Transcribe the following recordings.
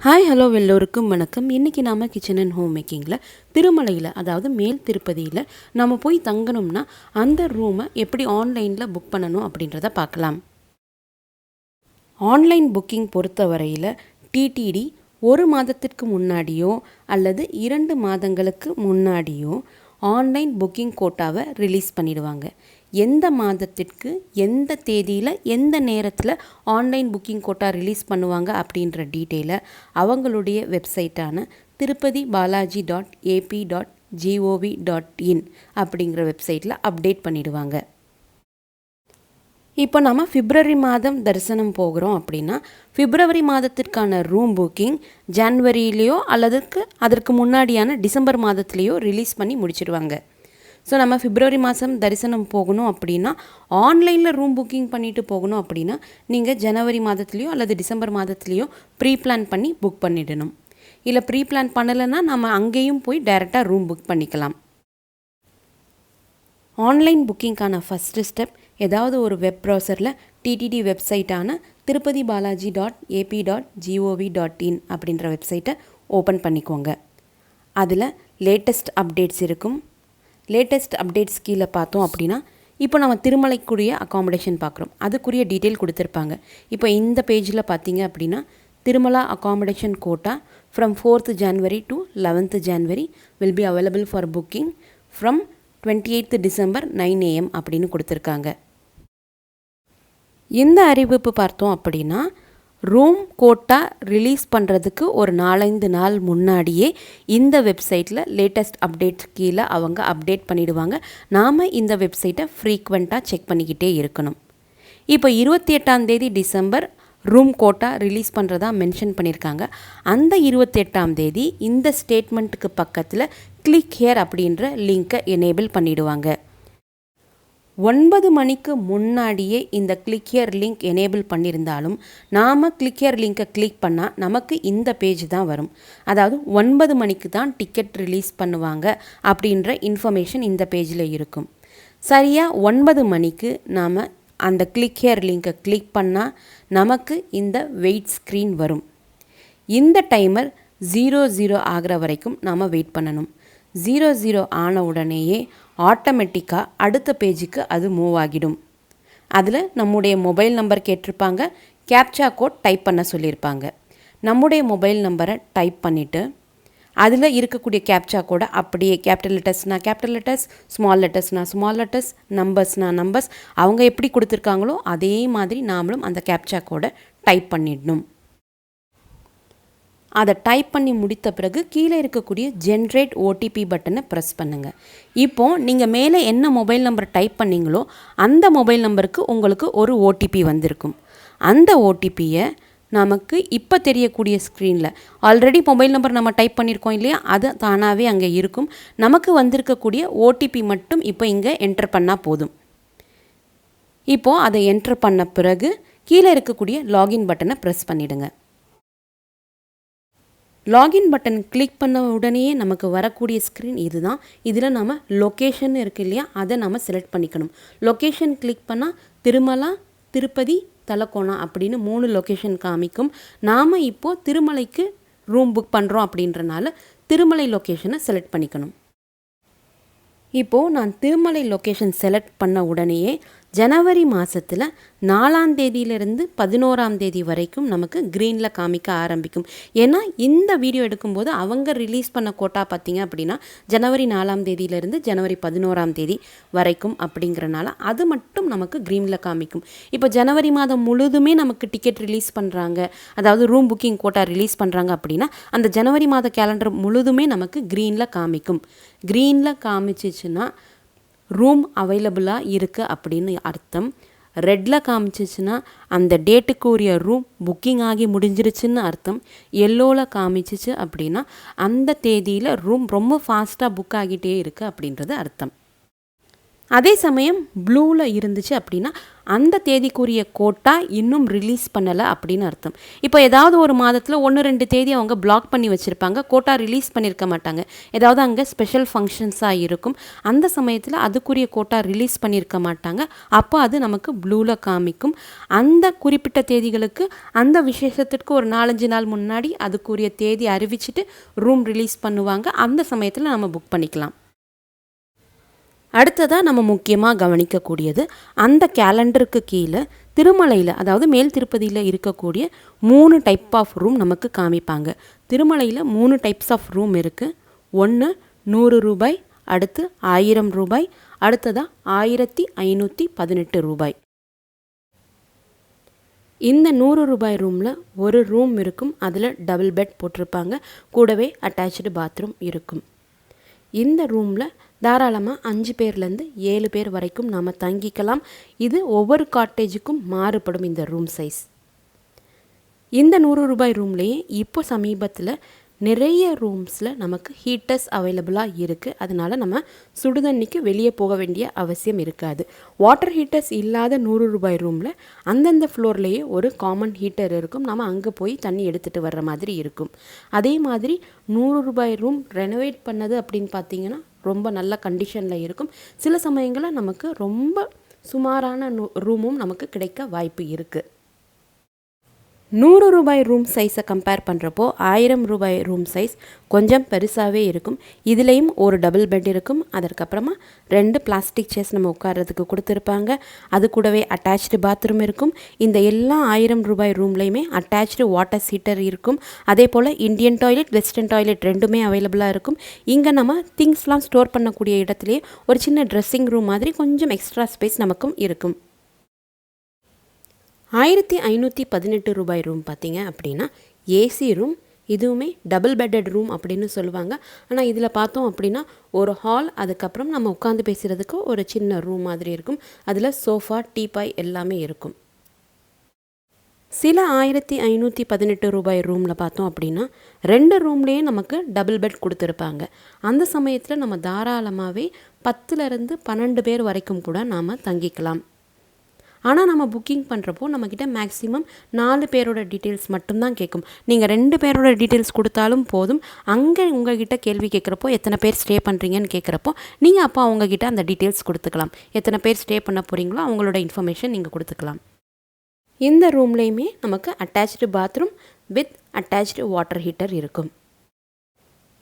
Hi hello எல்லோருக்கும் வணக்கம். இன்றைக்கி நாம் கிச்சன் அண்ட் ஹோம் மேக்கிங்கில் திருமலையில், அதாவது மேல் திருப்பதியில் நம்ம போய் தங்கணும்னா அந்த ரூமை எப்படி ஆன்லைனில் புக் பண்ணணும் அப்படின்றத பார்க்கலாம். ஆன்லைன் புக்கிங் பொறுத்தவரையில் டிடிடி 1 மாதத்திற்கு முன்னாடியோ அல்லது 2 மாதங்களுக்கு முன்னாடியோ ஆன்லைன் புக்கிங் கோட்டாவை ரிலீஸ் பண்ணிடுவாங்க. எந்த மாதத்திற்கு எந்த தேதியில் எந்த நேரத்தில் ஆன்லைன் புக்கிங் கோட்டா ரிலீஸ் பண்ணுவாங்க அப்படின்ற டீட்டெயிலை அவங்களுடைய வெப்சைட்டான tirupati.ap.gov.in அப்படிங்கிற வெப்சைட்டில் அப்டேட் பண்ணிடுவாங்க. இப்போ நம்ம பிப்ரவரி மாதம் தரிசனம் போகிறோம் அப்படின்னா பிப்ரவரி மாதத்திற்கான ரூம் புக்கிங் ஜனவரியிலையோ அல்லது அதற்கு முன்னாடியான டிசம்பர் மாதத்துலேயோ ரிலீஸ் பண்ணி முடிச்சிடுவாங்க. ஸோ நம்ம பிப்ரவரி மாதம் தரிசனம் போகணும் அப்படின்னா ஆன்லைனில் ரூம் புக்கிங் பண்ணிவிட்டு போகணும் அப்படின்னா நீங்கள் ஜனவரி மாதத்துலேயோ அல்லது டிசம்பர் மாதத்துலேயோ ப்ரீ பிளான் பண்ணி புக் பண்ணிடணும். இல்லை ப்ரீ பிளான் பண்ணலைன்னா நம்ம அங்கேயும் போய் டைரெக்டாக ரூம் புக் பண்ணிக்கலாம். ஆன்லைன் புக்கிங்கான ஃபஸ்ட்டு ஸ்டெப், ஏதாவது ஒரு வெப் ப்ரௌசரில் டிடிடி வெப்சைட்டான tirupati.ap.gov.in அப்படின்ற வெப்சைட்டை ஓப்பன் பண்ணிக்கோங்க. அதில் லேட்டஸ்ட் அப்டேட்ஸ் இருக்கும். லேட்டஸ்ட் அப்டேட்ஸ் கீழே பார்த்தோம் அப்படின்னா இப்போ நம்ம திருமலைக்குரிய அக்காமடேஷன் பார்க்குறோம், அதுக்குரிய டீட்டெயில் கொடுத்துருப்பாங்க. இப்போ இந்த பேஜில் பார்த்தீங்க அப்படின்னா Tirumala accommodation quota from 4th January to 11th January will be available for booking from 28th December 9 AM அப்படின்னு கொடுத்துருக்காங்க. இந்த அறிவிப்பு பார்த்தோம் அப்படின்னா ரூம் கோட்டா ரிலீஸ் பண்ணுறதுக்கு ஒரு 4-5 நாள் முன்னாடியே இந்த வெப்சைட்டில் லேட்டஸ்ட் அப்டேட்ஸ் கீழே அவங்க அப்டேட் பண்ணிவிடுவாங்க. நாம் இந்த வெப்சைட்டை ஃப்ரீக்வெண்ட்டாக செக் பண்ணிக்கிட்டே இருக்கணும். இப்போ 28 டிசம்பர் ரூம் கோட்டா ரிலீஸ் பண்ணுறதா மென்ஷன் பண்ணியிருக்காங்க. அந்த 28 இந்த ஸ்டேட்மெண்ட்டுக்கு பக்கத்தில் கிளிக் ஹியர் அப்படின்ற லிங்க்கை எனேபிள் பண்ணிவிடுவாங்க. 9 மணிக்கு முன்னாடியே இந்த கிளிக் ஹியர் லிங்க் எனேபிள் பண்ணியிருந்தாலும் நாம் கிளிக் ஹியர் லிங்க்கை கிளிக் பண்ணால் நமக்கு இந்த பேஜ் தான் வரும். அதாவது 9 மணிக்கு தான் டிக்கெட் ரிலீஸ் பண்ணுவாங்க அப்படின்ற இன்ஃபர்மேஷன் இந்த பேஜில் இருக்கும். சரியாக 9 மணிக்கு நாம் அந்த கிளிக் ஹியர் லிங்க்கை கிளிக் பண்ணால் நமக்கு இந்த வெயிட் ஸ்க்ரீன் வரும். இந்த டைமர் 00 ஆகிற வரைக்கும் நாம் வெயிட் பண்ணணும். 00 ஆன உடனேயே ஆட்டோமேட்டிக்காக அடுத்த பேஜுக்கு அது மூவ் ஆகிடும். அதில் நம்முடைய மொபைல் நம்பர் கேட்டிருப்பாங்க, கேப்சா கோட் டைப் பண்ண சொல்லியிருப்பாங்க. நம்முடைய மொபைல் நம்பரை டைப் பண்ணிவிட்டு அதில் இருக்கக்கூடிய கேப்சா கோடை அப்படியே கேபிட்டல் லெட்டர்ஸ்னால் கேபிட்டல் லெட்டர்ஸ், ஸ்மால் லெட்டர்ஸ்னால் ஸ்மால் லெட்டர்ஸ், நம்பர்ஸ்னால் நம்பர்ஸ், அவங்க எப்படி கொடுத்துருக்காங்களோ அதே மாதிரி நாமளும் அந்த கேப்சா கோடை டைப் பண்ணிடணும். அதை டைப் பண்ணி முடித்த பிறகு கீழே இருக்கக்கூடிய ஜென்ரேட் ஓடிபி பட்டனை ப்ரெஸ் பண்ணுங்கள். இப்போது நீங்கள் மேலே என்ன மொபைல் நம்பர் டைப் பண்ணிங்களோ அந்த மொபைல் நம்பருக்கு உங்களுக்கு ஒரு ஓடிபி வந்திருக்கும். அந்த ஓடிபியை நமக்கு இப்போ தெரியக்கூடிய ஸ்க்ரீனில் ஆல்ரெடி மொபைல் நம்பர் நம்ம டைப் பண்ணியிருக்கோம் இல்லையா, அது தானாகவே அங்கே இருக்கும். நமக்கு வந்திருக்கக்கூடிய ஓடிபி மட்டும் இப்போ இங்கே என்டர் பண்ணால் போதும். இப்போது அதை என்டர் பண்ண பிறகு கீழே இருக்கக்கூடிய லாகின் பட்டனை ப்ரெஸ் பண்ணிவிடுங்க. லாகின் பட்டன் கிளிக் பண்ண உடனே நமக்கு வரக்கூடிய ஸ்க்ரீன் இது தான். இதில் நம்ம லொக்கேஷன் இருக்குது இல்லையா, அதை நம்ம செலக்ட் பண்ணிக்கணும். லொக்கேஷன் கிளிக் பண்ணால் திருமலா, திருப்பதி, தலக்கோணா அப்படின்னு 3 லொக்கேஷன் காமிக்கும். நாம் இப்போது திருமலைக்கு ரூம் புக் பண்ணுறோம் அப்படின்றனால திருமலை லொக்கேஷனை செலக்ட் பண்ணிக்கணும். இப்போது நான் திருமலை லொக்கேஷன் செலக்ட் பண்ண உடனேயே ஜனவரி மாதத்தில் 4ஆம் தேதியிலிருந்து 11ஆம் தேதி வரைக்கும் நமக்கு க்ரீனில் காமிக்க ஆரம்பிக்கும். ஏன்னா இந்த வீடியோ எடுக்கும்போது அவங்க ரிலீஸ் பண்ண கோட்டா பார்த்திங்க அப்படின்னா ஜனவரி 4ஆம் தேதியிலிருந்து ஜனவரி 11ஆம் தேதி வரைக்கும் அப்படிங்கிறனால அது மட்டும் நமக்கு க்ரீனில் காமிக்கும். இப்போ ஜனவரி மாதம் முழுதுமே நமக்கு டிக்கெட் ரிலீஸ் பண்ணுறாங்க, அதாவது ரூம் புக்கிங் கோட்டா ரிலீஸ் பண்ணுறாங்க அப்படின்னா அந்த ஜனவரி மாத கேலண்டர் முழுதுமே நமக்கு க்ரீனில் காமிக்கும். க்ரீனில் காமிச்சிச்சுன்னா ரூம் அவைலபிளாக இருக்குது அப்படின்னு அர்த்தம். ரெட்டில் காமிச்சிச்சுன்னா அந்த டேட்டுக்கு உரிய ரூம் புக்கிங் ஆகி முடிஞ்சிருச்சுன்னு அர்த்தம். எல்லோவில் காமிச்சிச்சு அப்படின்னா அந்த தேதியில் ரூம் ரொம்ப ஃபாஸ்ட்டாக புக் ஆகிட்டே இருக்குது அப்படின்றது அர்த்தம். அதே சமயம் ப்ளூவில் இருந்துச்சு அப்படின்னா அந்த தேதிக்குரிய கோட்டா இன்னும் ரிலீஸ் பண்ணலை அப்படின்னு அர்த்தம். இப்போ ஏதாவது ஒரு மாதத்தில் 1-2 தேதி அவங்க பிளாக் பண்ணி வச்சுருப்பாங்க, கோட்டா ரிலீஸ் பண்ணியிருக்க மாட்டாங்க. ஏதாவது அங்கே ஸ்பெஷல் ஃபங்க்ஷன்ஸாக இருக்கும், அந்த சமயத்தில் அதுக்குரிய கோட்டா ரிலீஸ் பண்ணியிருக்க மாட்டாங்க. அப்போ அது நமக்கு ப்ளூவில் காமிக்கும். அந்த குறிப்பிட்ட தேதிகளுக்கு அந்த விசேஷத்திற்கு ஒரு 4-5 நாள் முன்னாடி அதுக்குரிய தேதி அறிவிச்சிட்டு ரூம் ரிலீஸ் பண்ணுவாங்க. அந்த சமயத்தில் நம்ம புக் பண்ணிக்கலாம். அடுத்ததாக நம்ம முக்கியமாக கவனிக்கக்கூடியது, அந்த கேலண்டருக்கு கீழே திருமலையில், அதாவது மேல் திருப்பதியில் இருக்கக்கூடிய 3 டைப் ஆஃப் ரூம் நமக்கு காமிப்பாங்க. திருமலையில் 3 டைப்ஸ் ஆஃப் ரூம் இருக்குது. ஒன்று 100 ரூபாய், அடுத்து 1000 ரூபாய், அடுத்ததாக 1518 ரூபாய். இந்த 100 ரூபாய் ரூமில் ஒரு ரூம் இருக்கும், அதில் டபுள் பெட் போட்டிருப்பாங்க, கூடவே அட்டாச்சு பாத்ரூம் இருக்கும். இந்த ரூமில் தாராளமாக 5 பேர்லேருந்து 7 பேர் வரைக்கும் நாம் தங்கிக்கலாம். இது ஒவ்வொரு காட்டேஜுக்கும் மாறுபடும் இந்த ரூம் சைஸ். இந்த 100 ரூபாய் ரூம்லேயே இப்போ சமீபத்தில் நிறைய ரூம்ஸில் நமக்கு ஹீட்டர்ஸ் அவைலபிளாக இருக்குது. அதனால் நம்ம சுடுதண்ணிக்கு வெளியே போக வேண்டிய அவசியம் இருக்காது. வாட்டர் ஹீட்டர்ஸ் இல்லாத 100 ரூபாய் ரூமில் அந்தந்த ஃப்ளோர்லேயே ஒரு காமன் ஹீட்டர் இருக்கும், நம்ம அங்கே போய் தண்ணி எடுத்துகிட்டு வர்ற மாதிரி இருக்கும். அதே மாதிரி 100 ரூபாய் ரூம் ரெனோவேட் பண்ணது அப்படின்னு பார்த்தீங்கன்னா ரொம்ப நல்ல கண்டிஷனில் இருக்கும். சில சமயங்களில் நமக்கு ரொம்ப சுமாரான ரூமும் நமக்கு கிடைக்க வாய்ப்பு இருக்குது. 100 ரூபாய் ரூம் சைஸை கம்பேர் பண்ணுறப்போ 1000 ரூபாய் ரூம் சைஸ் கொஞ்சம் பெருசாகவே இருக்கும். இதுலேயும் ஒரு டபுள் பெட் இருக்கும், அதற்கப்புறமா 2 பிளாஸ்டிக் சேர்ஸ் நம்ம உட்கார்றதுக்கு கொடுத்துருப்பாங்க. அது கூடவே அட்டாச்சு பாத்ரூம் இருக்கும். இந்த எல்லா 1000 ரூபாய் ரூம்லேயுமே அட்டாச்சு வாட்டர் ஹீட்டர் இருக்கும். அதே போல் இந்தியன் டாய்லெட், வெஸ்டர்ன் டாய்லெட் ரெண்டுமே அவைலபிளாக இருக்கும். இங்கே நம்ம திங்ஸ்லாம் ஸ்டோர் பண்ணக்கூடிய இடத்துலையே ஒரு சின்ன ட்ரெஸ்ஸிங் ரூம் மாதிரி கொஞ்சம் எக்ஸ்ட்ரா ஸ்பேஸ் நமக்கும் இருக்கும். 1518 ரூபாய் ரூம் பார்த்தீங்க அப்படின்னா ஏசி ரூம், இதுவுமே டபுள் பெட்டட் ரூம் அப்படின்னு சொல்லுவாங்க. ஆனால் இதில் பார்த்தோம் அப்படின்னா ஒரு ஹால், அதுக்கப்புறம் நம்ம உட்காந்து பேசுகிறதுக்கு ஒரு சின்ன ரூம் மாதிரி இருக்கும். அதில் சோஃபா, டீபாய் எல்லாமே இருக்கும். சில 1518 ரூபாய் ரூமில் பார்த்தோம் அப்படின்னா 2 ரூம்லேயே நமக்கு டபுள் பெட் கொடுத்துருப்பாங்க. அந்த சமயத்தில் நம்ம தாராளமாகவே 10லேருந்து 12 பேர் வரைக்கும் கூட நாம் தங்கிக்கலாம். ஆனால் நம்ம புக்கிங் பண்ணுறப்போ நம்மக்கிட்ட மேக்ஸிமம் 4 பேரோட டீட்டெயில்ஸ் மட்டும்தான் கேட்கும். நீங்கள் 2 பேரோட டீட்டெயில்ஸ் கொடுத்தாலும் போதும். அங்கே உங்ககிட்ட கேள்வி கேட்குறப்போ எத்தனை பேர் ஸ்டே பண்ணுறீங்கன்னு கேட்குறப்போ நீங்கள் அப்போ அவங்கக்கிட்ட அந்த டீட்டெயில்ஸ் கொடுத்துக்கலாம். எத்தனை பேர் ஸ்டே பண்ண போகிறீங்களோ அவங்களோட இன்ஃபர்மேஷன் நீங்கள் கொடுத்துக்கலாம். இந்த ரூம்லேயுமே நமக்கு attach bathroom with attach water heater இருக்கும்.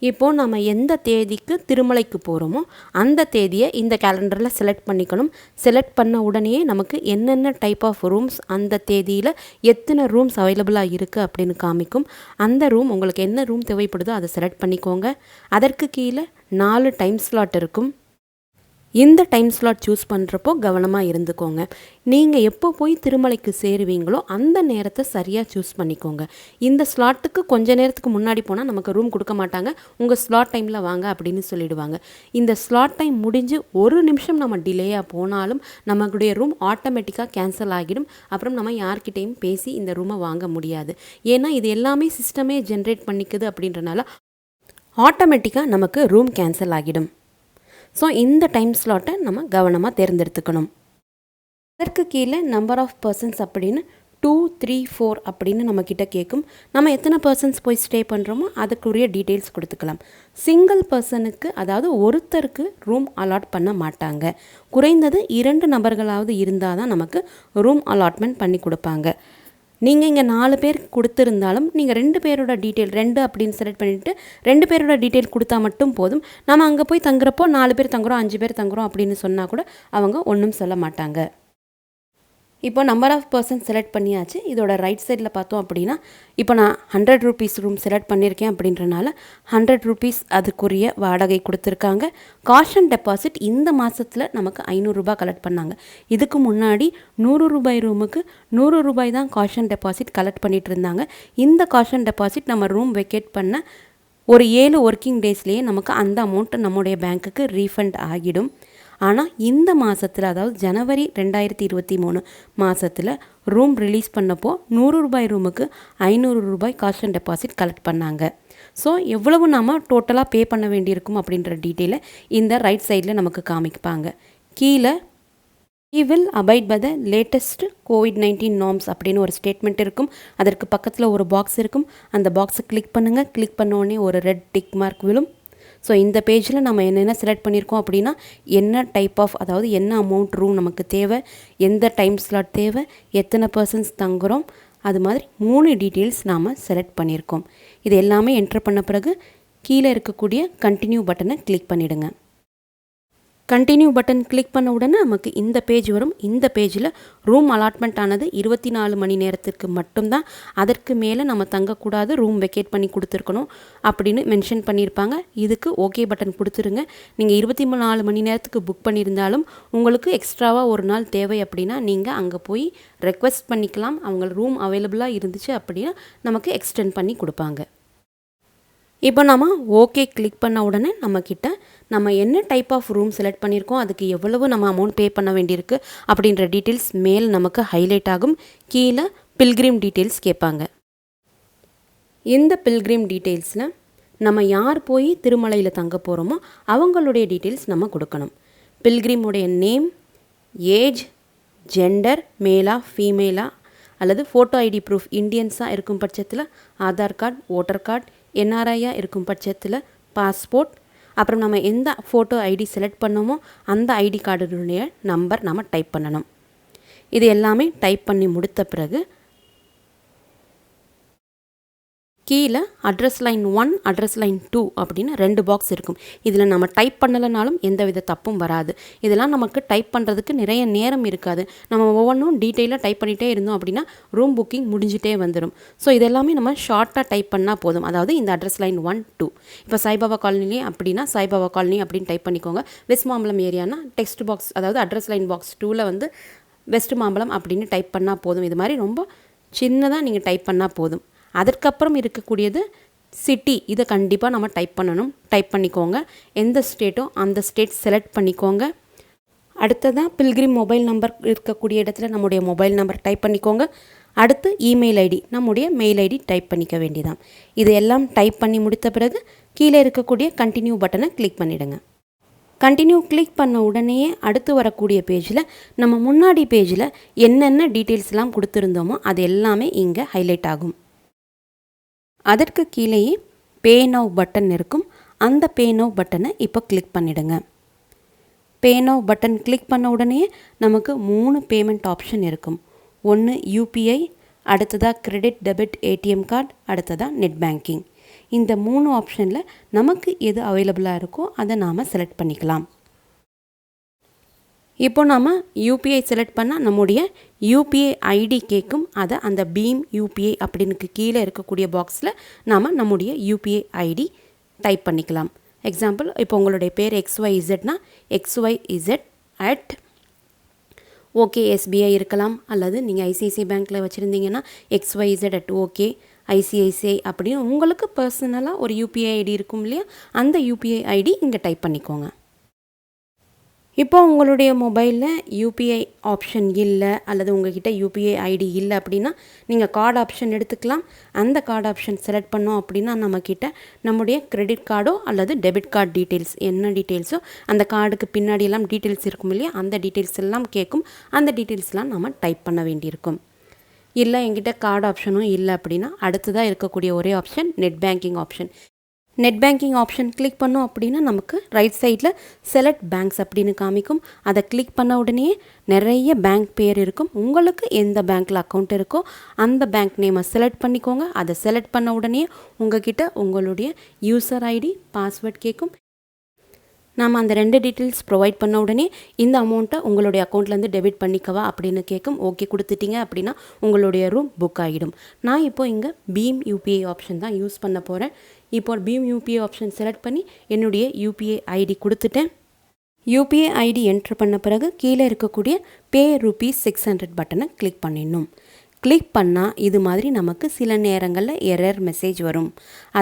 இப்போது நம்ம எந்த தேதிக்கு திருமலைக்கு போகிறோமோ அந்த தேதியை இந்த கேலண்டரில் செலக்ட் பண்ணிக்கணும். செலக்ட் பண்ண உடனே நமக்கு என்னென்ன டைப் ஆஃப் ரூம்ஸ், அந்த தேதியில் எத்தனை ரூம்ஸ் அவைலபிளாக இருக்குது அப்படின்னு காமிக்கும். அந்த ரூம் உங்களுக்கு என்ன ரூம் தேவைப்படுதோ அதை செலக்ட் பண்ணிக்கோங்க. அதற்கு கீழே 4 டைம் ஸ்லாட் இருக்கும். இந்த டைம் ஸ்லாட் சூஸ் பண்ணுறப்போ கவனமாக இருந்துக்கோங்க. நீங்கள் எப்போ போய் திருமலைக்கு சேருவீங்களோ அந்த நேரத்தை சரியாக சூஸ் பண்ணிக்கோங்க. இந்த ஸ்லாட்டுக்கு கொஞ்சம் நேரத்துக்கு முன்னாடி போனால் நமக்கு ரூம் கொடுக்க மாட்டாங்க. உங்கள் ஸ்லாட் டைமில் வாங்க அப்படின்னு சொல்லிடுவாங்க. இந்த ஸ்லாட் டைம் முடிஞ்சு ஒரு நிமிஷம் நம்ம டிலேயாக போனாலும் நம்மளுடைய ரூம் ஆட்டோமேட்டிக்காக கேன்சல் ஆகிடும். அப்புறம் நம்ம யார்கிட்டையும் பேசி இந்த ரூமை வாங்க முடியாது. ஏன்னா இது எல்லாமே சிஸ்டமே ஜென்ரேட் பண்ணிக்குது அப்படின்றனால ஆட்டோமேட்டிக்காக நமக்கு ரூம் கேன்சல் ஆகிடும். ஸோ இந்த டைம் ஸ்லாட்டை நம்ம கவனமாக தேர்ந்தெடுத்துக்கணும். அதற்கு கீழே நம்பர் ஆஃப் பர்சன்ஸ் அப்படின்னு 2, 3, 4 அப்படின்னு நம்மக்கிட்ட கேட்கும். நம்ம எத்தனை பர்சன்ஸ் போய் ஸ்டே பண்ணுறோமோ அதுக்குரிய டீட்டெயில்ஸ் கொடுத்துக்கலாம். சிங்கிள் பர்சனுக்கு, அதாவது ஒருத்தருக்கு ரூம் அலாட் பண்ண மாட்டாங்க. குறைந்தது 2 நபர்களாவது இருந்தால் தான் நமக்கு ரூம் அலாட்மெண்ட் பண்ணி கொடுப்பாங்க. நீங்கள் இங்கே 4 பேர் கொடுத்துருந்தாலும் நீங்கள் 2 பேரோட டீட்டெயில் 2 அப்படின்னு செலக்ட் பண்ணிவிட்டு 2 பேரோட டீட்டெயில் கொடுத்தா மட்டும் போதும். நம்ம அங்கே போய் தங்குறப்போ 4 பேர் தங்குறோம், 5 பேர் தங்குறோம் அப்படின்னு சொன்னால் கூட அவங்க ஒன்றும் சொல்ல மாட்டாங்க. இப்போ நம்பர் ஆஃப் பர்சன் செலக்ட் பண்ணியாச்சு. இதோட ரைட் சைடில் பார்த்தோம் அப்படின்னா இப்போ நான் 100 ரூபீஸ் ரூம் செலக்ட் பண்ணியிருக்கேன் அப்படின்றனால 100 ரூபீஸ் அதுக்குரிய வாடகை கொடுத்துருக்காங்க. காஷன் டெபாசிட் இந்த மாதத்தில் நமக்கு 500 ரூபாய் கலெக்ட் பண்ணாங்க. இதுக்கு முன்னாடி 100 ரூபாய் ரூமுக்கு 100 ரூபாய் தான் காஷன் டெபாசிட் கலெக்ட் பண்ணிகிட்டு இருந்தாங்க. இந்த காஷன் டெபாசிட் நம்ம ரூம் வெக்கேட் பண்ண ஒரு 7 ஒர்க்கிங் டேஸ்லேயே நமக்கு அந்த அமௌண்ட் நம்முடைய பேங்க்குக்கு ரீஃபண்ட் ஆகிடும். ஆனால் இந்த மாதத்தில், அதாவது ஜனவரி 2023 மாதத்தில் ரூம் ரிலீஸ் பண்ணப்போ 100 ரூபாய் ரூமுக்கு 500 ரூபாய் காஷன் டெபாசிட் கலெக்ட் பண்ணாங்க. ஸோ எவ்வளவு நாம் டோட்டலாக பே பண்ண வேண்டியிருக்கும் அப்படின்ற டீட்டெயிலை இந்த ரைட் சைடில் நமக்கு காமிப்பாங்க. கீழே We will abide by the latest COVID-19 norms அப்படின்னு ஒரு ஸ்டேட்மெண்ட் இருக்கும். அதற்கு பக்கத்தில் ஒரு பாக்ஸ் இருக்கும். அந்த பாக்ஸை கிளிக் பண்ணுங்கள். கிளிக் பண்ண உடனே ஒரு ரெட் டிக் மார்க் விழும். ஸோ இந்த பேஜில் நம்ம என்னென்ன செலக்ட் பண்ணியிருக்கோம் அப்படின்னா என்ன டைப் ஆஃப், அதாவது என்ன அமௌண்ட் ரூம் நமக்கு தேவை, எந்த டைம் ஸ்லாட் தேவை, எத்தனை பர்சன்ஸ் தங்குறோம், அது மாதிரி 3 டீட்டெயில்ஸ் நாம் செலக்ட் பண்ணியிருக்கோம். இது எல்லாமே என்ட்ரு பண்ண பிறகு கீழே இருக்கக்கூடிய கண்டினியூ பட்டனை கிளிக் பண்ணிவிடுங்க. கண்டினியூ பட்டன் கிளிக் பண்ண உடனே நமக்கு இந்த பேஜ் வரும். இந்த பேஜில் ரூம் அலாட்மெண்ட் ஆனது 24 மணி நேரத்திற்கு மட்டும்தான். அதற்கு மேலே நம்ம தங்கக்கூடாது, ரூம் வெக்கேட் பண்ணி கொடுத்துருக்கணும் அப்படின்னு மென்ஷன் பண்ணியிருப்பாங்க. இதுக்கு ஓகே பட்டன் கொடுத்துருங்க. நீங்கள் 24 மணி நேரத்துக்கு புக் பண்ணியிருந்தாலும் உங்களுக்கு எக்ஸ்ட்ராவாக ஒரு நாள் தேவை அப்படின்னா நீங்கள் அங்கே போய் ரெக்வெஸ்ட் பண்ணிக்கலாம். அவங்க ரூம் அவைலபிளாக இருந்துச்சு அப்படின்னா நமக்கு எக்ஸ்டெண்ட் பண்ணி கொடுப்பாங்க. இப்போ நம்ம ஓகே கிளிக் பண்ண உடனே நம்மக்கிட்ட நம்ம என்ன டைப் ஆஃப் ரூம் செலக்ட் பண்ணியிருக்கோம், அதுக்கு எவ்வளவு நம்ம அமௌண்ட் பே பண்ண வேண்டியிருக்கு அப்படின்ற டீட்டெயில்ஸ் மேல் நமக்கு ஹைலைட் ஆகும். கீழே பில்கிரிம் டீட்டெயில்ஸ் கேட்பாங்க. இந்த பில்கிரிம் டீட்டெயில்ஸில் நம்ம யார் போய் திருமலையில் தங்க போகிறோமோ அவங்களுடைய டீட்டெயில்ஸ் நம்ம கொடுக்கணும். பில்கிரிமுடைய நேம், ஏஜ், ஜெண்டர், மேலா ஃபீமேலா அல்லது ஃபோட்டோ ஐடி ப்ரூஃப் இண்டியன்ஸாக இருக்கும் பட்சத்தில் ஆதார் கார்டு, ஓட்டர் கார்டு, என்ஆர்ஐயாக இருக்கும் பட்சத்தில் பாஸ்போர்ட், அப்புறம் நம்ம எந்த ஃபோட்டோ ஐடி செலக்ட் பண்ணோமோ அந்த ஐடி கார்டுடைய நம்பர் நம்ம டைப் பண்ணணும். இது எல்லாமே டைப் பண்ணி முடித்த பிறகு கீழே அட்ரஸ் லைன் 1, அட்ரஸ் லைன் 2 அப்படின்னு 2 பாக்ஸ் இருக்கும். இதில் நம்ம டைப் பண்ணலைனாலும் எந்த வித தப்பும் வராது. இதெல்லாம் நமக்கு டைப் பண்ணுறதுக்கு நிறைய நேரம் இருக்காது. நம்ம ஒவ்வொன்றும் டீட்டெயிலாக டைப் பண்ணிகிட்டே இருந்தோம் அப்படின்னா ரூம் புக்கிங் முடிஞ்சிட்டே வந்துடும். ஸோ இதெல்லாமே நம்ம ஷார்ட்டாக டைப் பண்ணால் போதும். அதாவது இந்த அட்ரஸ் லைன் 1, 2 இப்போ சாய்பாபா காலனிலே அப்படின்னா சாய்பாபா காலனி அப்படின்னு டைப் பண்ணிக்கோங்க. வெஸ்ட் மாம்பலம் ஏரியானா டெக்ஸ்ட் பாக்ஸ், அதாவது அட்ரஸ் லைன் பாக்ஸ் 2ல் வந்து வெஸ்ட் மாம்பலம் அப்படின்னு டைப் பண்ணால் போதும். இது மாதிரி ரொம்ப சின்னதாக நீங்கள் டைப் பண்ணால் போதும். அதற்கப்புறம் இருக்கக்கூடியது சிட்டி, இதை கண்டிப்பாக நம்ம டைப் பண்ணணும். டைப் பண்ணிக்கோங்க. எந்த ஸ்டேட்டோ அந்த ஸ்டேட் செலக்ட் பண்ணிக்கோங்க. அடுத்ததான் பில்கிரிம் மொபைல் நம்பர் இருக்கக்கூடிய இடத்துல நம்முடைய மொபைல் நம்பர் டைப் பண்ணிக்கோங்க. அடுத்து இமெயில் ஐடி, நம்முடைய மெயில் ஐடி டைப் பண்ணிக்க வேண்டியதான். இது எல்லாம் டைப் பண்ணி முடித்த பிறகு கீழே இருக்கக்கூடிய கண்டினியூ பட்டனை கிளிக் பண்ணிவிடுங்க. கண்டினியூ கிளிக் பண்ண உடனேயே அடுத்து வரக்கூடிய பேஜில் நம்ம முன்னாடி பேஜில் என்னென்ன டீட்டெயில்ஸ்லாம் கொடுத்துருந்தோமோ அது எல்லாமே இங்கே ஹைலைட் ஆகும். அதற்கு கீழேயே பே நவ் பட்டன் இருக்கும். அந்த பே நவ் பட்டனை இப்போ கிளிக் பண்ணிவிடுங்க. பே நவ் பட்டன் கிளிக் பண்ண உடனே நமக்கு 3 பேமெண்ட் ஆப்ஷன் இருக்கும். ஒன்று யூபிஐ, அடுத்ததாக கிரெடிட் டெபிட் ஏடிஎம் கார்டு, அடுத்ததாக நெட் பேங்கிங். இந்த 3 ஆப்ஷனில் நமக்கு எது அவைலபிளாக இருக்கோ அதை நாம் செலக்ட் பண்ணிக்கலாம். இப்போ நாம் யூபிஐ செலக்ட் பண்ணால் நம்முடைய யூபிஐ ஐடி கேட்கும். அதை அந்த பீம் யூபிஐ அப்படின்னு கீழே இருக்கக்கூடிய பாக்ஸில் நாம் நம்முடைய யூபிஐ ஐடி டைப் பண்ணிக்கலாம். எக்ஸாம்பிள், இப்போ உங்களுடைய பேர் XYZனா XYZ @ ஓகே SBI இருக்கலாம். அல்லது நீங்கள் ஐசிஐசிஐ பேங்க்கில் வச்சுருந்தீங்கன்னா XYZ @ ஓகே ICICI அப்படின்னு உங்களுக்கு பர்சனலாக ஒரு யூபிஐ ஐடி இருக்கும் இல்லையா, அந்த யூபிஐ ஐடி இங்கே டைப் பண்ணிக்கோங்க. இப்போ உங்களுடைய மொபைலில் யூபிஐ ஆப்ஷன் இல்லை அல்லது உங்கள்கிட்ட யூபிஐ ஐடி இல்லை அப்படின்னா நீங்கள் கார்டு ஆப்ஷன் எடுத்துக்கலாம். அந்த கார்டு ஆப்ஷன் செலக்ட் பண்ணோம் அப்படின்னா நம்மக்கிட்ட நம்முடைய கிரெடிட் கார்டோ அல்லது டெபிட் கார்டு டீட்டெயில்ஸ், என்ன டீட்டெயில்ஸோ அந்த கார்டுக்கு பின்னாடியெல்லாம் டீட்டெயில்ஸ் இருக்கும் இல்லையா, அந்த டீட்டெயில்ஸ் எல்லாம் கேட்கும். அந்த டீட்டெயில்ஸ்லாம் நம்ம டைப் பண்ண வேண்டியிருக்கும். இல்லை என்கிட்ட கார்டு ஆப்ஷனும் இல்லை அப்படின்னா அடுத்ததாக இருக்கக்கூடிய ஒரே option net banking option. Net banking option click பண்ணோம் அப்படின்னா நமக்கு ரைட் சைடில் செலக்ட் பேங்க்ஸ் அப்படின்னு காமிக்கும். அதை கிளிக் பண்ண உடனே நிறைய பேங்க் பேர் இருக்கும். உங்களுக்கு எந்த பேங்க்கில் அக்கௌண்ட் இருக்கோ அந்த பேங்க் நேமை செலக்ட் பண்ணிக்கோங்க. அதை செலக்ட் பண்ண உடனே உங்ககிட்ட உங்களுடைய யூசர் ஐடி, பாஸ்வேர்ட் கேட்கும். நாம் அந்த 2 டீட்டெயில்ஸ் ப்ரொவைட் பண்ண உடனே இந்த அமௌண்ட்டை உங்களுடைய அக்கௌண்ட்லேருந்து டெபிட் பண்ணிக்கவா அப்படின்னு கேட்கும். ஓகே கொடுத்துட்டீங்க அப்படின்னா உங்களுடைய ரூம் புக் ஆகிடும். நான் இப்போது இங்கே பீம் யூபிஐ ஆப்ஷன் தான் யூஸ் பண்ண போகிறேன். இப்போ பீம் யூபிஐ ஆப்ஷன் செலக்ட் பண்ணி என்னுடைய யூபிஐ ஐடி கொடுத்துட்டேன். யூபிஐ ஐடி என்ட்ரு பண்ண பிறகு கீழே இருக்கக்கூடிய பே ₹600 பட்டனை கிளிக் பண்ணிடணும். கிளிக் பண்ணால் இது மாதிரி நமக்கு சில நேரங்களில் எரர் மெசேஜ் வரும்.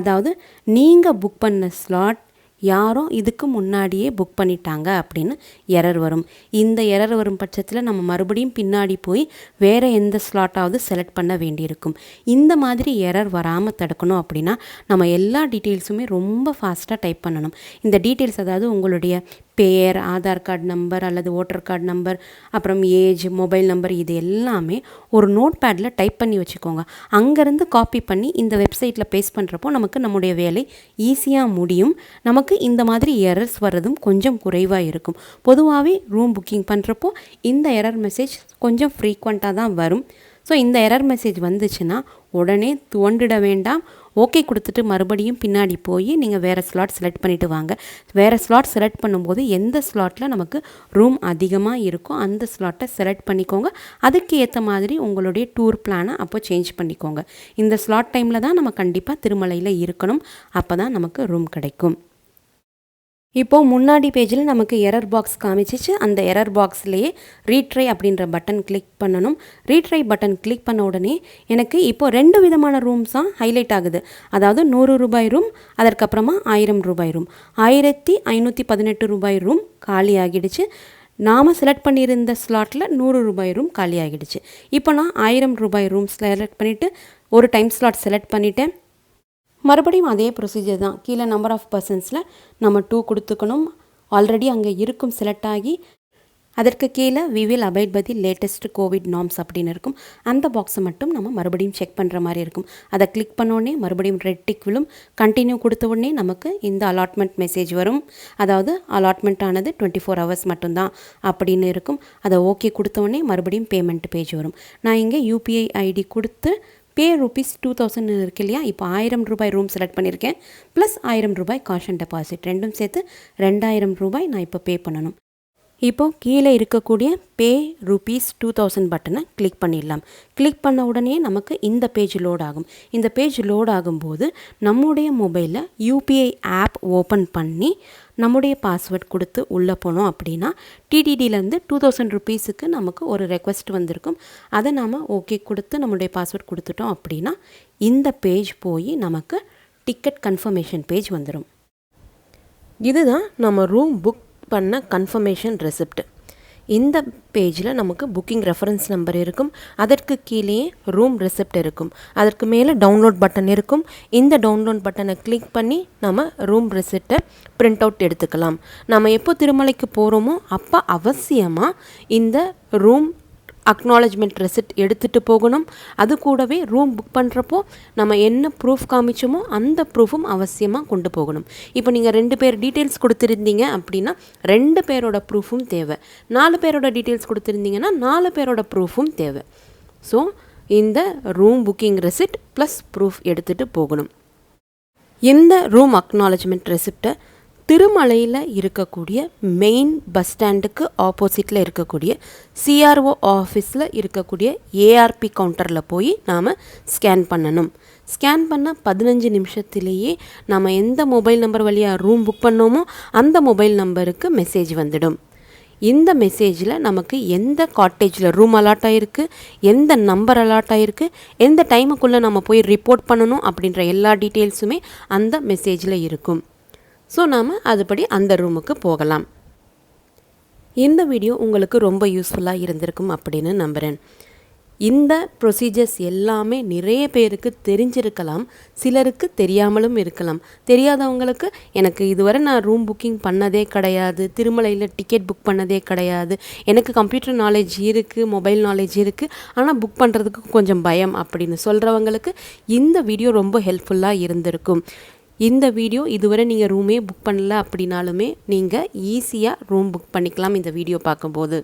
அதாவது நீங்கள் புக் பண்ண ஸ்லாட் யாரோ இதுக்கு முன்னாடியே புக் பண்ணிட்டாங்க அப்படின்னு எரர் வரும். இந்த எரர் வரும் பட்சத்தில் நம்ம மறுபடியும் பின்னாடி போய் வேறு எந்த ஸ்லாட்டாவது செலக்ட் பண்ண வேண்டியிருக்கும். இந்த மாதிரி எரர் வராமல் தடுக்கணும் அப்படின்னா நம்ம எல்லா டீட்டெயில்ஸுமே ரொம்ப ஃபாஸ்ட்டாக டைப் பண்ணணும். இந்த டீட்டெயில்ஸ், அதாவது உங்களுடைய பேர், ஆதார் கார்டு நம்பர் அல்லது ஓட்டர் கார்டு நம்பர், அப்புறம் ஏஜ், மொபைல் நம்பர், இது எல்லாமே ஒரு நோட் பேடில் டைப் பண்ணி வச்சுக்கோங்க. அங்கேருந்து காப்பி பண்ணி இந்த வெப்சைட்டில் பேஸ்ட் பண்ணுறப்போ நமக்கு நம்முடைய வேலை ஈஸியாக முடியும். நமக்கு இந்த மாதிரி எரர்ஸ் வர்றதும் கொஞ்சம் குறைவாக இருக்கும். பொதுவாகவே ரூம் புக்கிங் பண்ணுறப்போ இந்த எரர் மெசேஜ் கொஞ்சம் ஃப்ரீக்வெண்ட்டாக தான் வரும். ஸோ இந்த எரர் மெசேஜ் வந்துச்சுன்னா உடனே துவண்டிட வேண்டாம். ஓகே கொடுத்துட்டு மறுபடியும் பின்னாடி போய் நீங்கள் வேறு ஸ்லாட் செலக்ட் பண்ணிவிட்டு வாங்க. வேறு ஸ்லாட் செலக்ட் பண்ணும்போது எந்த ஸ்லாட்டில் நமக்கு ரூம் அதிகமாக இருக்கோ அந்த ஸ்லாட்டை செலக்ட் பண்ணிக்கோங்க. அதுக்கு ஏற்ற மாதிரி உங்களுடைய டூர் பிளானை அப்போ சேஞ்ச் பண்ணிக்கோங்க. இந்த ஸ்லாட் டைமில் தான் நம்ம கண்டிப்பாக திருமலையில் இருக்கணும். அப்போ தான் நமக்கு ரூம் கிடைக்கும். இப்போது முன்னாடி பேஜில் நமக்கு எரர் பாக்ஸ் காமிச்சிச்சு. அந்த எரர் பாக்ஸ்லேயே ரீட்ரை அப்படின்ற பட்டன் கிளிக் பண்ணணும். ரீட்ரை பட்டன் கிளிக் பண்ண உடனே எனக்கு இப்போது 2 விதமான ரூம்ஸ் தான் ஹைலைட் ஆகுது. அதாவது 100 ரூபாய் ரூம், அதற்கப்புறமா 1000 ரூபாய் ரூம். 1518 ரூபாய் ரூம் காலி ஆகிடுச்சு. நாம் செலக்ட் பண்ணியிருந்த ஸ்லாட்டில் 100 ரூபாய் ரூம் காலி ஆகிடுச்சு. இப்போ நான் 1000 ரூபாய் ரூம் செலக்ட் பண்ணிவிட்டு ஒரு டைம் ஸ்லாட் செலக்ட் பண்ணிவிட்டேன். மறுபடியும் அதே ப்ரொசீஜர் தான். கீழே நம்பர் ஆஃப் பர்சன்ஸில் நம்ம 2 கொடுத்துக்கணும். ஆல்ரெடி அங்கே இருக்கும் செலக்ட் ஆகி அதற்கு கீழே we will abide by the latest COVID norms அப்படின்னு இருக்கும். அந்த பாக்ஸை மட்டும் நம்ம மறுபடியும் செக் பண்ணுற மாதிரி இருக்கும். அதை கிளிக் பண்ணோடனே மறுபடியும் ரெட் டிக் விழும். கண்டினியூ கொடுத்த உடனே நமக்கு இந்த அலாட்மெண்ட் மெசேஜ் வரும். அதாவது அலாட்மெண்ட் ஆனது 24 ஹவர்ஸ் மட்டும்தான் அப்படின்னு இருக்கும். அதை ஓகே கொடுத்த உடனே மறுபடியும் பேமெண்ட் பேஜ் வரும். நான் இங்கே யூபிஐ ஐடி கொடுத்து பே ₹2000 இருக்கு இல்லையா, இப்போ 1000 ரூபாய் ரூம் செலக்ட் பண்ணியிருக்கேன். ப்ளஸ் 1000 ரூபாய் காஷ் அண்ட் டெபாசிட் ரெண்டும் சேர்த்து 2000 ரூபாய் நான் இப்போ பே பண்ணணும். இப்போது கீழே இருக்கக்கூடிய பே ₹2000 பட்டனை கிளிக் பண்ணிடலாம். கிளிக் பண்ண உடனே நமக்கு இந்த பேஜ் லோட் ஆகும். இந்த பேஜ் லோட் ஆகும்போது நம்முடைய மொபைலில் யூபிஐ ஆப் ஓப்பன் பண்ணி நம்முடைய பாஸ்வேர்ட் கொடுத்து உள்ளே போனோம் அப்படின்னா டிடிடியிலேருந்து ₹2000 நமக்கு ஒரு ரெக்வெஸ்ட் வந்திருக்கும். அதை நாம் ஓகே கொடுத்து நம்முடைய பாஸ்வேர்ட் கொடுத்துட்டோம் அப்படின்னா இந்த பேஜ் போய் நமக்கு டிக்கெட் கன்ஃபர்மேஷன் பேஜ் வந்துடும். இதுதான் நம்ம ரூம் புக் பண்ண கன்ஃபர்மேஷன் ரெசிப்ட். இந்த பேஜில் நமக்கு புக்கிங் ரெஃபரன்ஸ் நம்பர் இருக்கும். அதற்கு கீழே ரூம் ரெசிப்ட் இருக்கும். அதற்கு மேலே டவுன்லோட் பட்டன் இருக்கும். இந்த டவுன்லோட் பட்டனை கிளிக் பண்ணி நம்ம ரூம் ரெசிப்டை பிரிண்ட் அவுட் எடுத்துக்கலாம். நம்ம எப்போ திருமலைக்கு போகிறோமோ அப்போ அவசியமாக இந்த ரூம் அக்னாலஜ்மெண்ட் ரெசிப்ட் எடுத்துகிட்டு போகணும். அது கூடவே ரூம் புக் பண்ணுறப்போ நம்ம என்ன ப்ரூஃப் காமிச்சோமோ அந்த ப்ரூஃபும் அவசியமாக கொண்டு போகணும். இப்போ நீங்கள் 2 பேர் டீட்டெயில்ஸ் கொடுத்துருந்தீங்க அப்படின்னா 2 பேரோட ப்ரூஃபும் தேவை. 4 பேரோட டீட்டெயில்ஸ் கொடுத்துருந்தீங்கன்னா 4 பேரோட ப்ரூஃபும் தேவை. ஸோ இந்த room booking receipt plus proof எடுத்துகிட்டு போகணும். இந்த ரூம் அக்னாலஜ்மெண்ட் ரெசிப்டை திருமலையில் இருக்கக்கூடிய மெயின் பஸ் ஸ்டாண்டுக்கு ஆப்போசிட்டில் இருக்கக்கூடிய சிஆர்ஓ ஆஃபீஸில் இருக்கக்கூடிய ஏஆர்பி கவுண்டரில் போய் நாம் ஸ்கேன் பண்ணணும். ஸ்கேன் பண்ண 15 நிமிஷத்துலேயே நம்ம எந்த மொபைல் நம்பர் வழியாக ரூம் புக் பண்ணோமோ அந்த மொபைல் நம்பருக்கு மெசேஜ் வந்துடும். இந்த மெசேஜில் நமக்கு எந்த காட்டேஜில் ரூம் அலாட் ஆகிருக்கு, எந்த நம்பர் அலாட் ஆகிருக்கு, எந்த டைமுக்குள்ளே நம்ம போய் ரிப்போர்ட் பண்ணணும் அப்படின்ற எல்லா டீட்டெயில்ஸுமே அந்த மெசேஜில் இருக்கும். ஸோ நாம் அதுபடி அந்த ரூமுக்கு போகலாம். இந்த வீடியோ உங்களுக்கு ரொம்ப யூஸ்ஃபுல்லாக இருந்திருக்கும் அப்படின்னு நம்புகிறேன். இந்த ப்ரொசீஜர்ஸ் எல்லாமே நிறைய பேருக்கு தெரிஞ்சிருக்கலாம், சிலருக்கு தெரியாமலும் இருக்கலாம். தெரியாதவங்களுக்கு எனக்கு இதுவரை நான் ரூம் புக்கிங் பண்ணதே கிடையாது, திருமலையில் டிக்கெட் புக் பண்ணதே கிடையாது, எனக்கு கம்ப்யூட்டர் நாலேஜ் இருக்குது, மொபைல் நாலேஜ் இருக்குது, ஆனால் புக் பண்ணுறதுக்கு கொஞ்சம் பயம் அப்படின்னு சொல்கிறவங்களுக்கு இந்த வீடியோ ரொம்ப ஹெல்ப்ஃபுல்லாக இருந்திருக்கும். இந்த வீடியோ இதுவரை நீங்கள் ரூமே புக் பண்ணல அப்படின்னாலுமே நீங்கள் ஈஸியாக ரூம் புக் பண்ணிக்கலாம். இந்த வீடியோ பார்க்கும்போது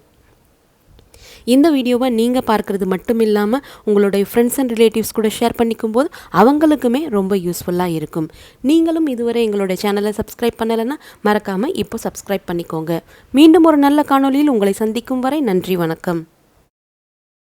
இந்த வீடியோவை நீங்கள் பார்க்குறது மட்டும் இல்லாமல் உங்களுடைய ஃப்ரெண்ட்ஸ் அண்ட் ரிலேட்டிவ்ஸ் கூட ஷேர் பண்ணிக்கும் போது அவங்களுக்குமே ரொம்ப யூஸ்ஃபுல்லாக இருக்கும். நீங்களும் இதுவரை எங்களுடைய சேனலை சப்ஸ்கிரைப் பண்ணலைன்னா மறக்காமல் இப்போ சப்ஸ்கிரைப் பண்ணிக்கோங்க. மீண்டும் ஒரு நல்ல காணொளியில் உங்களை சந்திக்கும் வரை நன்றி, வணக்கம்.